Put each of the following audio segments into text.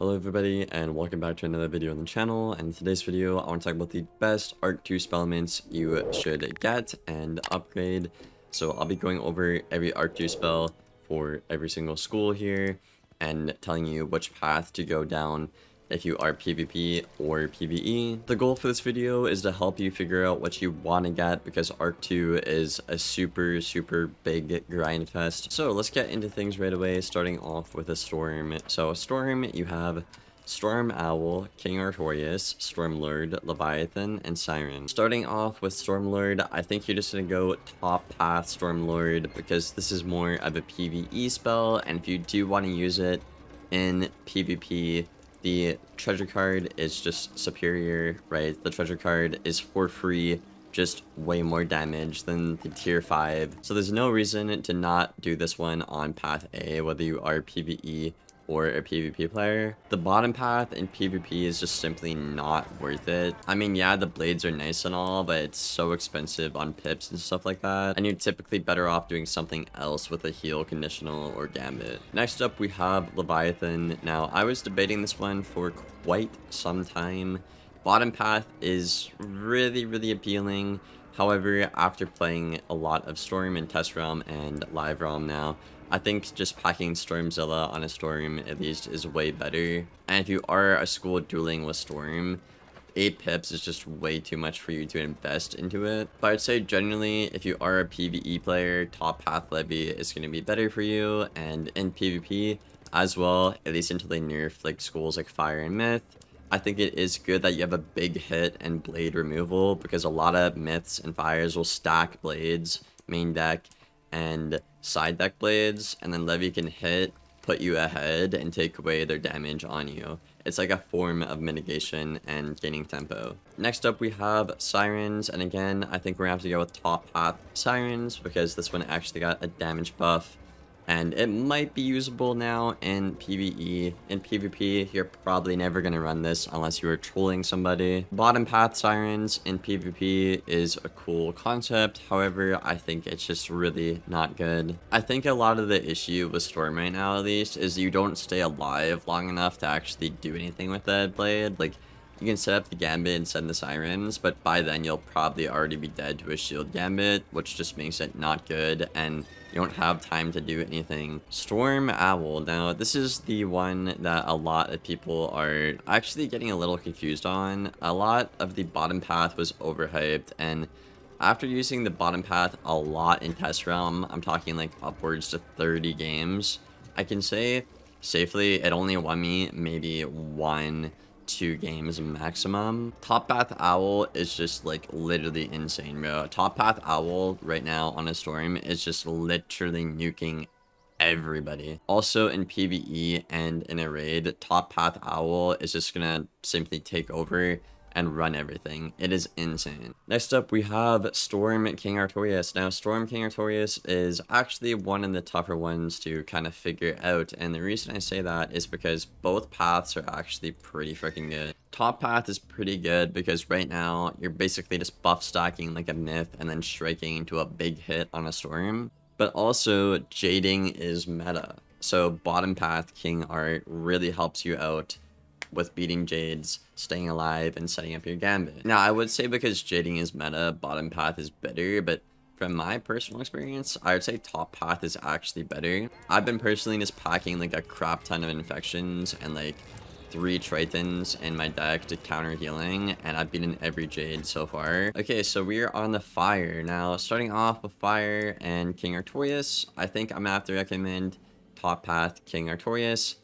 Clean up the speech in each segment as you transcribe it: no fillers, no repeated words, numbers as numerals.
Hello everybody and welcome back to another video on the channel, and in today's video I want to talk about the best Arc 2 Spellements you should get and upgrade. So I'll be going over every Arc 2 spell for every single school here and telling you which path to go down if you are PvP or PvE. The goal for this video is to help you figure out what you want to get, because Arc 2 is a super big grind fest. So let's get into things right away, starting off with a Storm. So a Storm, you have Storm Owl, King Artorias, Stormlord, Leviathan, and Siren. Starting off with Stormlord, I think you're just gonna go top path Stormlord, because this is more of a PvE spell, and if you do want to use it in PvP, the treasure card is just superior, right? The treasure card is for free, just way more damage than the tier 5. So there's no reason to not do this one on path A, whether you are PvE or a PvP player. The bottom path in PvP is just simply not worth it. I mean, yeah, the blades are nice and all, but it's so expensive on pips and stuff like that, and you're typically better off doing something else with a heal, conditional, or gambit. Next up, we have Leviathan. Now, I was debating this one for quite some time. Bottom path is really appealing. However, after playing a lot of Storm and Test Realm and Live Realm now, I think just packing Stormzilla on a Storm at least is way better. And if you are a school dueling with Storm, 8 pips is just way too much for you to invest into it. But I'd say generally, if you are a PvE player, top path Levy is going to be better for you. And in PvP as well, at least until they nerf like schools like Fire and Myth, I think it is good that you have a big hit and blade removal, because a lot of Myths and Fires will stack blades, main deck, and side deck blades, and then Levy can hit, put you ahead, and take away their damage on you. It's like a form of mitigation and gaining tempo. Next up, we have Sirens, and again, I think we're gonna have to go with top path Sirens, because this one actually got a damage buff, and it might be usable now in PvE. In PvP, you're probably never going to run this unless you are trolling somebody. Bottom path Sirens in PvP is a cool concept, however, I think it's just really not good. I think a lot of the issue with Storm right now, at least, is you don't stay alive long enough to actually do anything with that blade. Like, you can set up the Gambit and send the Sirens, but by then you'll probably already be dead to a shield Gambit, which just makes it not good, and you don't have time to do anything. Storm Owl. Now, this is the one that a lot of people are actually getting a little confused on. A lot of the bottom path was overhyped, and after using the bottom path a lot in Test Realm, I'm talking like upwards to 30 games, I can say safely it only won me maybe 1-2 games maximum. Top Path Owl is just like literally insane, bro. Top Path Owl right now on a Storm is just literally nuking everybody. Also in PvE and in a raid, Top Path Owl is just gonna simply take over and run everything. It is insane. Next up, we have Storm King Artorias. Now, Storm King Artorias is actually one of the tougher ones to kind of figure out, and the reason I say that is because both paths are actually pretty freaking good. Top path is pretty good because right now you're basically just buff stacking like a Myth and then striking into a big hit on a Storm, but also jading is meta. So bottom path King Art really helps you out with beating Jades, staying alive, and setting up your Gambit. Now, I would say because Jading is meta, bottom path is better, but from my personal experience, I would say top path is actually better. I've been personally just packing like a crap ton of infections and like 3 Tritons in my deck to counter healing, and I've beaten every Jade so far. Okay, so we're on the Fire. Now, starting off with Fire and King Artorias, I think I'm gonna have to recommend top path King Artorias.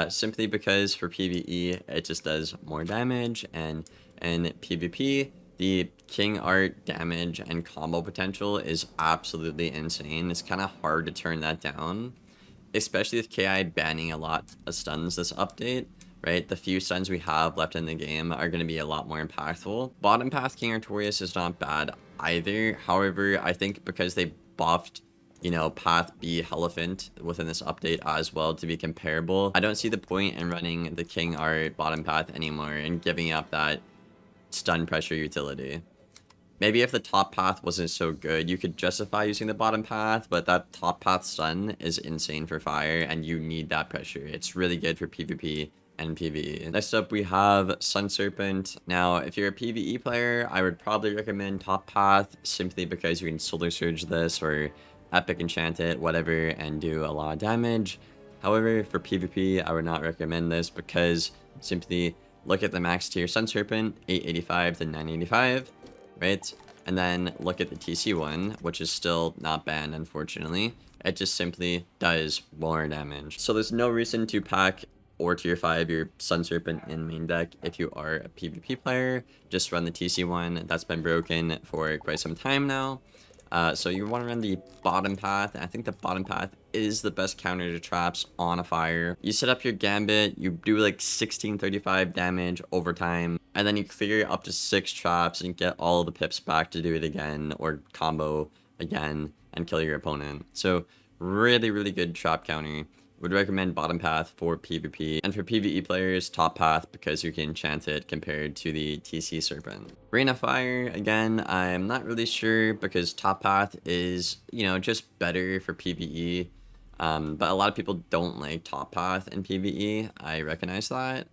Simply because for PvE, it just does more damage, and in PvP, the King Art damage and combo potential is absolutely insane. It's kind of hard to turn that down, especially with KI banning a lot of stuns this update, right? The few stuns we have left in the game are going to be a lot more impactful. Bottom path King Artorias is not bad either. However, I think because they buffed, you know, path B Elephant within this update as well to be comparable, I don't see the point in running the King Art bottom path anymore and giving up that stun pressure utility. Maybe if the top path wasn't so good, you could justify using the bottom path, but that top path stun is insane for Fire, and you need that pressure. It's really good for PvP and PvE. Next up, we have Sun Serpent. Now, if you're a PvE player, I would probably recommend Top Path simply because you can Solar Surge this or Epic Enchant it, whatever, and do a lot of damage. However, for PvP, I would not recommend this because simply look at the max tier Sun Serpent, 885 to 985, right? And then look at the TC one, which is still not banned, unfortunately. It just simply does more damage. So there's no reason to pack or tier 5 your Sun Serpent in main deck if you are a PvP player. Just run the TC one. That's been broken for quite some time now. So you want to run the bottom path. I think the bottom path is the best counter to traps on a fire. You set up your gambit, you do like 1635 damage over time, and then you clear up to 6 traps and get all the pips back to do it again or combo again and kill your opponent. So really, really good trap counter. Would recommend bottom path for PvP, and for PvE players, top path because you can enchant it compared to the TC Serpent. Rain of Fire, again, I'm not really sure because top path is, you know, just better for PvE, but a lot of people don't like top path in PvE. I recognize that.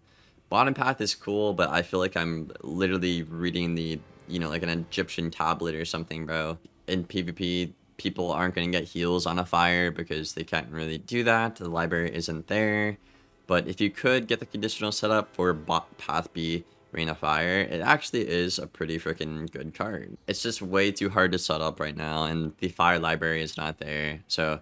Bottom path is cool, but I feel like I'm literally reading the, you know, like an Egyptian tablet or something, bro. In PvP, people aren't going to get heals on a fire because they can't really do that. The library isn't there. But if you could get the conditional setup for Path B, Rain of Fire, it actually is a pretty freaking good card. It's just way too hard to set up right now, and the fire library is not there. So,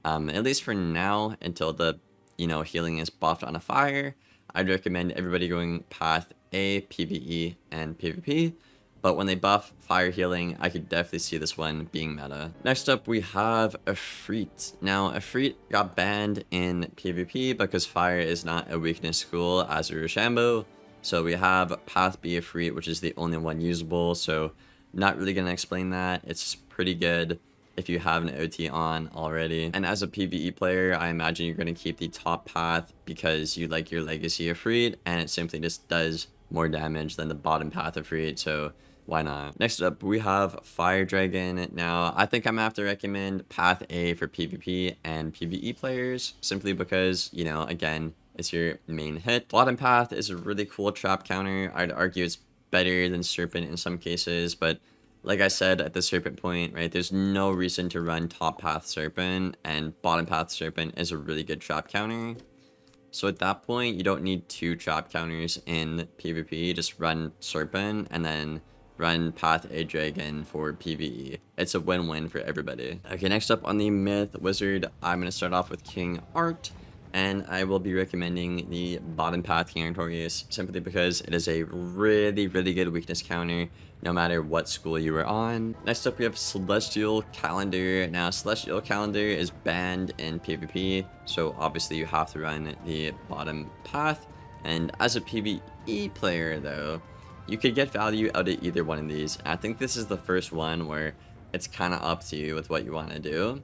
at least for now, until the, you know, healing is buffed on a fire, I'd recommend everybody going Path A, PvE, and PvP. But when they buff fire healing, I could definitely see this one being meta. Next up, we have Efreet. Now, Efreet got banned in PvP because fire is not a weakness school as a Rochambeau. So we have Path B Efreet, which is the only one usable. So not really going to explain that. It's pretty good if you have an OT on already. And as a PvE player, I imagine you're going to keep the top path because you like your Legacy Efreet, and it simply just does more damage than the bottom path Efreet. So why not? Next up, we have Fire Dragon. Now, I think I'm gonna have to recommend Path A for PvP and PvE players, simply because, you know, again, it's your main hit. Bottom Path is a really cool trap counter. I'd argue it's better than Serpent in some cases, but like I said at the Serpent point, right, there's no reason to run top path Serpent, and bottom path Serpent is a really good trap counter. So at that point, you don't need 2 trap counters in PvP. Just run Serpent and then run Path A Dragon for PvE. It's a win-win for everybody. Okay, next up on the Myth Wizard, I'm going to start off with King Art, and I will be recommending the bottom path King Artorias simply because it is a really, really good weakness counter no matter what school you are on. Next up, we have Celestial Calendar. Now, Celestial Calendar is banned in PvP, so obviously you have to run the bottom path. And as a PvE player, though, you could get value out of either one of these. I think this is the first one where it's kind of up to you with what you want to do.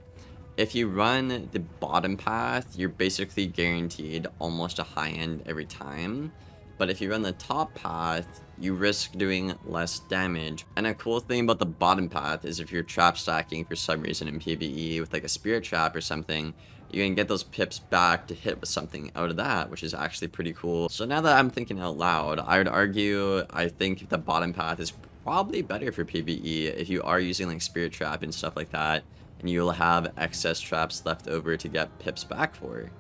If you run the bottom path, you're basically guaranteed almost a high end every time. But if you run the top path, you risk doing less damage. And a cool thing about the bottom path is if you're trap stacking for some reason in PvE with like a spirit trap or something, you can get those pips back to hit with something out of that, which is actually pretty cool. So now that I'm thinking out loud, I would argue I think the bottom path is probably better for PvE if you are using like spirit trap and stuff like that, and you'll have excess traps left over to get pips back for.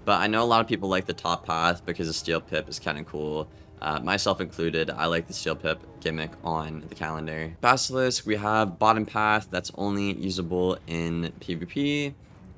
But I know a lot of people like the top path because the steel pip is kind of cool. Myself included, I like the steel pip gimmick on the calendar. Basilisk, we have bottom path that's only usable in PvP.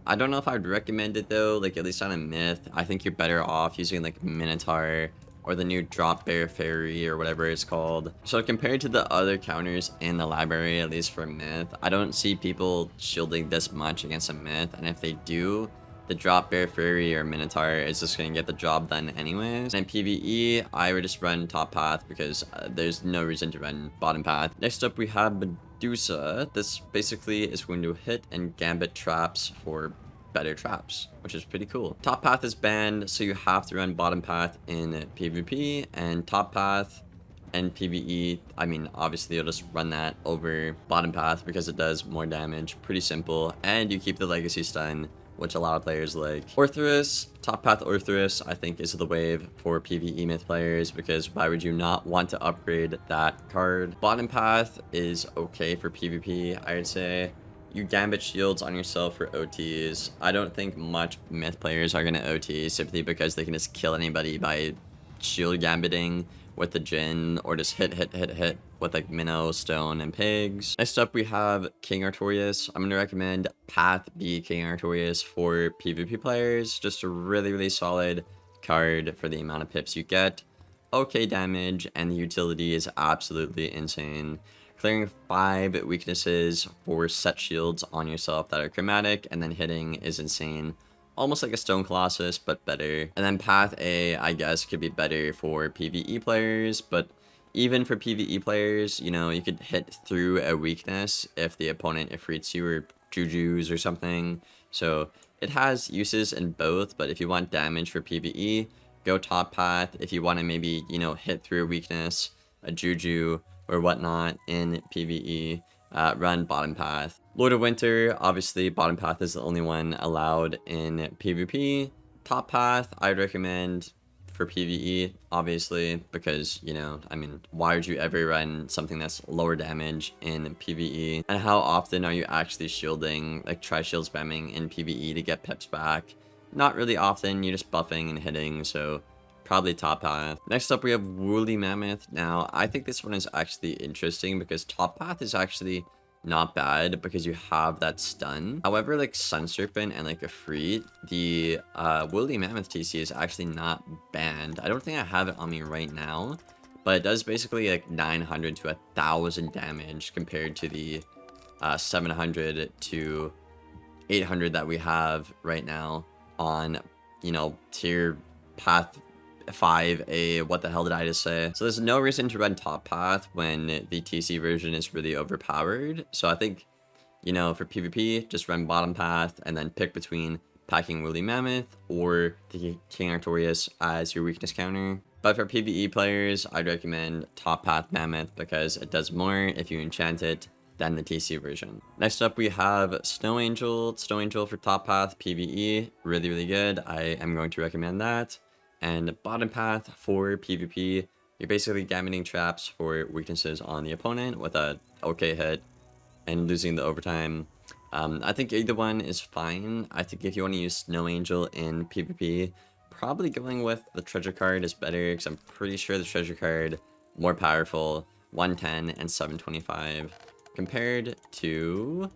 I don't know if I would recommend it though, like at least on a Myth. I think you're better off using like Minotaur or the new Drop Bear Fairy or whatever it's called. So compared to the other counters in the library, at least for Myth, I don't see people shielding this much against a Myth, and if they do, the Drop Bear Fairy or Minotaur is just going to get the job done anyways. And in PvE, I would just run top path because there's no reason to run bottom path. Next up, we have Medusa. This basically is going to hit and gambit traps for better traps, which is pretty cool. Top path is banned, so you have to run bottom path in PvP, and top path and PvE, I mean, obviously you'll just run that over bottom path because it does more damage. Pretty simple, and you keep the legacy stun which a lot of players like. Orthrus, top path Orthrus, I think is the wave for PvE myth players, because why would you not want to upgrade that card? Bottom path is okay for PvP, I would say. You gambit shields on yourself for OTs. I don't think much myth players are going to OT simply because they can just kill anybody by shield gambiting with the Jin, or just hit with like Minnow, Stone, and Pigs. Next up we have King Artorias. I'm going to recommend Path B King Artorias for PvP players. Just a really solid card for the amount of pips you get. Okay damage, and the utility is absolutely insane. Clearing 5 weaknesses for set shields on yourself that are chromatic, and then hitting is insane. Almost like a Stone Colossus, but better. And then Path A, I guess, could be better for PvE players, but even for PvE players, you know, you could hit through a weakness if the opponent ifrits you or jujus or something. So it has uses in both, but if you want damage for PvE, go top path. If you want to maybe, you know, hit through a weakness, a juju or whatnot in PvE, run bottom path. Lord of Winter, obviously bottom path is the only one allowed in PvP. Top path, I'd recommend for PvE, obviously, because, you know, I mean, why would you ever run something that's lower damage in PvE? And how often are you actually shielding, like try shield spamming in PvE to get pips back? Not really often, you're just buffing and hitting, so probably top path. Next up we have Woolly Mammoth. Now, I think this one is actually interesting because top path is actually not bad because you have that stun. However, like Sun Serpent and like Ifrit, the Woolly Mammoth TC is actually not banned. I don't think I have it on me right now, but it does basically like 900 to 1,000 damage compared to the 700 to 800 that we have right now on, you know, tier path 5A, what the hell did I just say? So there's no reason to run top path when the TC version is really overpowered. So I think, you know, for PvP, just run bottom path and then pick between packing Woolly Mammoth or the King Artorias as your weakness counter. But for PvE players, I'd recommend top path Mammoth because it does more if you enchant it than the TC version. Next up we have Snow Angel. Snow Angel for top path PvE, really good. I am going to recommend that. And bottom path for PvP, you're basically gambiting traps for weaknesses on the opponent with a okay hit and losing the overtime. I think either one is fine. I think if you want to use Snow Angel in PvP, probably going with the treasure card is better because I'm pretty sure the treasure card more powerful, 110 and 725 compared to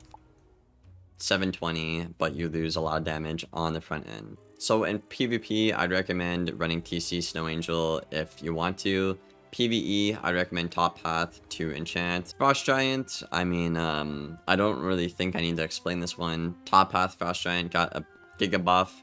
720, but you lose a lot of damage on the front end. So in PvP, I'd recommend running TC Snow Angel if you want to. PvE, I'd recommend top path to enchant. Frost Giant, I mean, I don't really think I need to explain this one. Top path Frost Giant got a giga buff.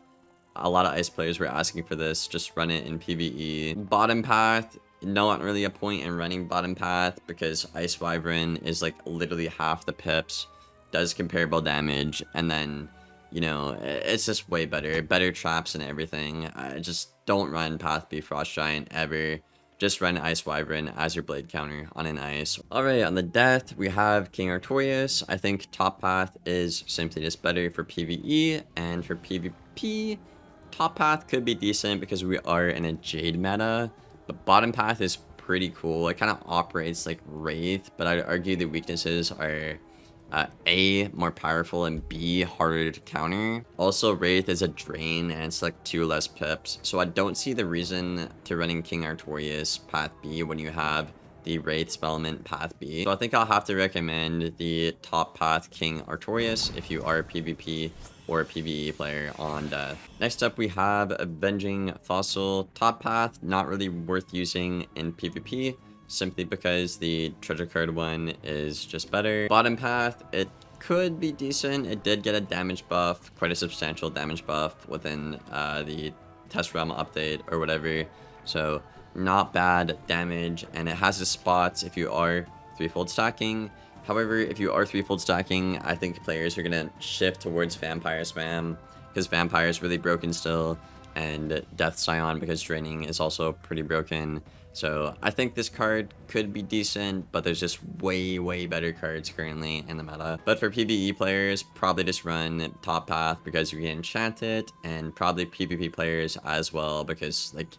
A lot of ice players were asking for this, just run it in PvE. Bottom path, not really a point in running bottom path because Ice Wyvern is like literally half the pips, does comparable damage, and then, you know, it's just way better traps and everything. I just don't run Path B Frost Giant ever. Just run Ice Wyvern as your blade counter on an ice. Alright, on the death, we have King Artorias. I think top path is simply just better for PvE, and for PvP, top path could be decent because we are in a Jade meta, but bottom path is pretty cool. It kind of operates like Wraith, but I'd argue the weaknesses are A, more powerful, and B, harder to counter. Also, Wraith is a drain and it's like 2 less pips, so I don't see the reason to running King Artorias Path B when you have the Wraith Spellement Path B. So I think I'll have to recommend the top path King Artorias if you are a PvP or a PvE player on death. Next up we have Avenging Fossil. Top path, not really worth using in PvP, simply because the treasure card one is just better. Bottom path, it could be decent. It did get a damage buff, quite a substantial damage buff within the test realm update or whatever, so not bad damage, and it has its spots if you are threefold stacking. However, if you are threefold stacking, I think players are gonna shift towards vampire spam because vampire is really broken still, and Death Scion because draining is also pretty broken. So I think this card could be decent, but there's just way better cards currently in the meta. But for PvE players, probably just run Top Path because you can enchant it, and probably PvP players as well because like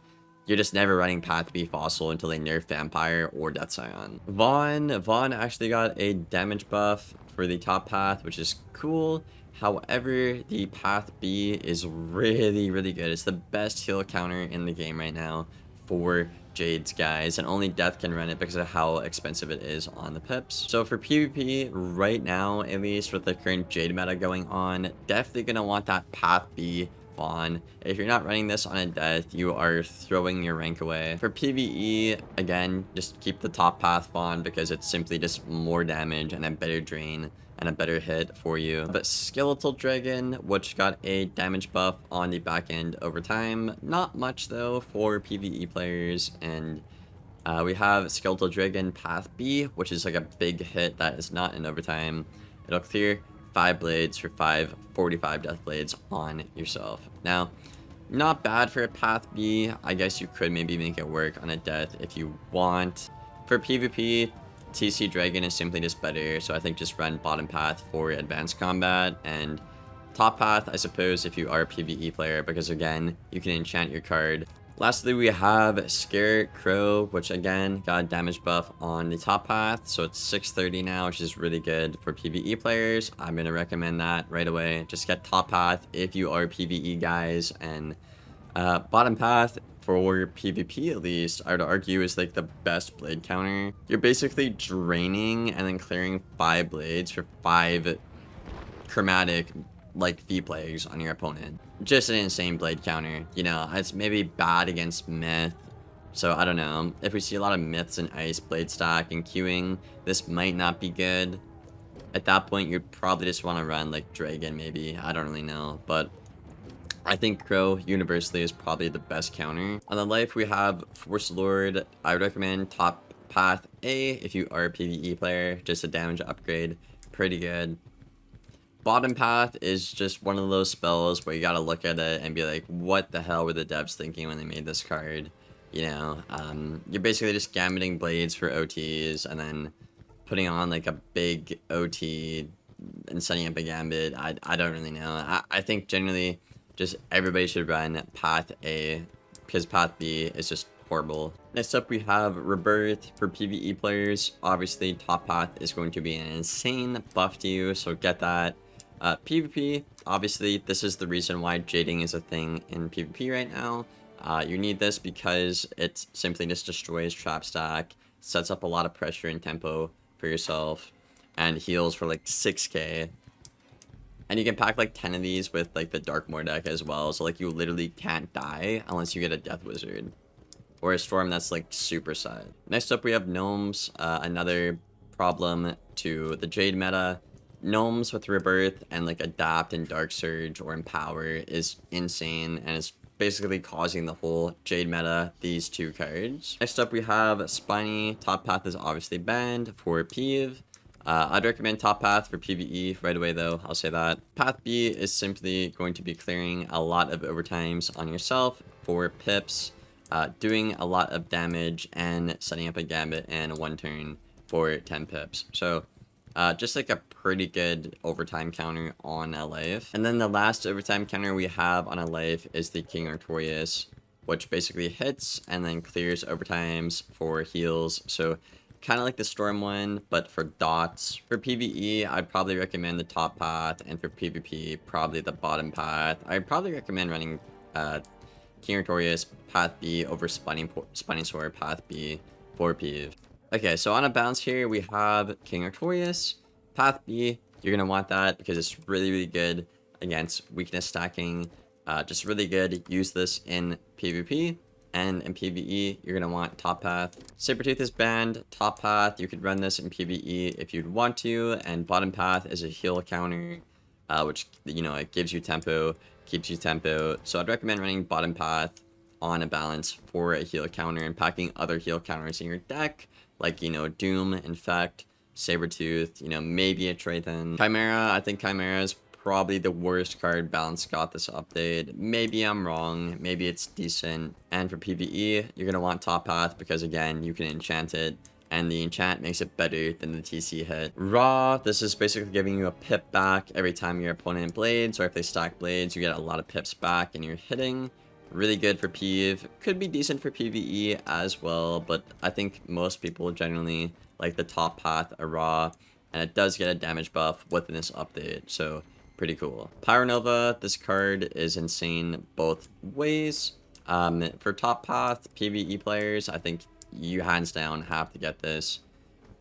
you're just never running Path B Fossil until they nerf Vampire or Death Scion. Vaughn actually got a damage buff for the Top Path, which is cool. However, the Path B is really good. It's the best heal counter in the game right now for Jades, guys, and only Death can run it because of how expensive it is on the pips. So for PvP, right now, at least with the current Jade meta going on, definitely gonna want that Path B Vaughn. If you're not running this on a Death, you are throwing your rank away. For PvE, again, just keep the Top Path Vaughn because it's simply just more damage and a better drain and a better hit for you. But Skeletal Dragon, which got a damage buff on the back end over time. Not much though for PvE players. And we have Skeletal Dragon Path B, which is like a big hit that is not in overtime. It'll clear 5 blades for 45 death blades on yourself. Now, not bad for a Path B. I guess you could maybe make it work on a Death if you want. For PvP, TC Dragon is simply just better, so I think just run bottom path for advanced combat, and top path, I suppose, if you are a PvE player, because again, you can enchant your card. Lastly, we have Scarecrow, which again got a damage buff on the top path, so it's 630 now, which is really good for PvE players. I'm going to recommend that right away. Just get top path if you are PvE guys, and bottom path for PvP at least, I would argue is like the best blade counter. You're basically draining and then clearing 5 blades for 5 chromatic like V-plays on your opponent. Just an insane blade counter. You know, it's maybe bad against Myth. So I don't know. If we see a lot of Myths and Ice blade stack and queuing, this might not be good. At that point, you'd probably just want to run like Dragon maybe. I don't really know. But I think Crow universally is probably the best counter. On the life, we have Force Lord. I would recommend top path A if you are a PvE player. Just a damage upgrade. Pretty good. Bottom path is just one of those spells where you gotta look at it and be like, what the hell were the devs thinking when they made this card? You know, you're basically just gambiting blades for OTs and then putting on like a big OT and setting up a gambit. I don't really know. I think generally just everybody should run path A because path B is just horrible. Next up, we have Rebirth for PvE players. Obviously, top path is going to be an insane buff to you, so get that. PvP, obviously, this is the reason why jading is a thing in PvP right now. You need this because it simply just destroys trap stack, sets up a lot of pressure and tempo for yourself, and heals for like 6k. And you can pack like 10 of these with like the Darkmoor deck as well. So like you literally can't die unless you get a Death Wizard. Or a Storm that's like super side. Next up we have Gnomes. Another problem to the Jade meta. Gnomes with Rebirth and like Adapt and Dark Surge or Empower is insane. And it's basically causing the whole Jade meta, these 2 cards. Next up we have Spiny. Top path is obviously banned for Peeve. I'd recommend top path for PvE right away though, I'll say that. Path B is simply going to be clearing a lot of overtimes on yourself for pips, doing a lot of damage and setting up a gambit in 1 turn for 10 pips. So just like a pretty good overtime counter on a life. And then the last overtime counter we have on a life is the King Artorias, which basically hits and then clears overtimes for heals. So kind of like the Storm one, but for dots. For PvE, I'd probably recommend the top path, and for PvP, probably the bottom path. I'd probably recommend running King Artorias path B over Spinning Sword path B for PvP. Okay, so on a bounce here, we have King Artorias. Path B, you're going to want that because it's really good against weakness stacking. Just really good. Use this in PvP. And in PvE, you're going to want top path. Sabertooth is banned. Top path, you could run this in PvE if you'd want to. And bottom path is a heal counter, which, you know, it gives you tempo, keeps you tempo. So I'd recommend running bottom path on a balance for a heal counter and packing other heal counters in your deck, like, you know, Doom, Infect, Sabertooth, you know, maybe a Trithan. Chimera, I think Chimera is probably the worst card Balance got this update. Maybe I'm wrong, maybe it's decent. And for PvE, you're going to want Top Path because again, you can enchant it. And the enchant makes it better than the TC hit. Raw, this is basically giving you a pip back every time your opponent blades, or if they stack blades, you get a lot of pips back and you're hitting. Really good for PvE, could be decent for PvE as well, but I think most people generally like the Top Path Raw, and it does get a damage buff within this update, so pretty cool. Pyronova, this card is insane both ways. For Top Path PvE players, I think you hands down have to get this.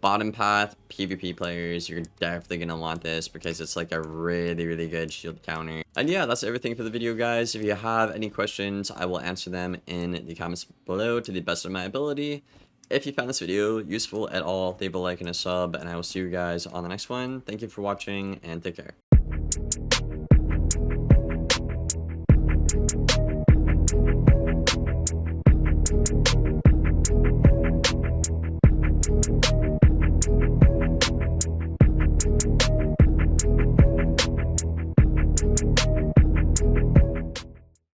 Bottom path PvP players, you're definitely gonna want this because it's like a really good shield counter. And yeah, that's everything for the video, guys. If you have any questions, I will answer them in the comments below to the best of my ability. If you found this video useful at all, leave a like and a sub, and I will see you guys on the next one. Thank you for watching, and take care.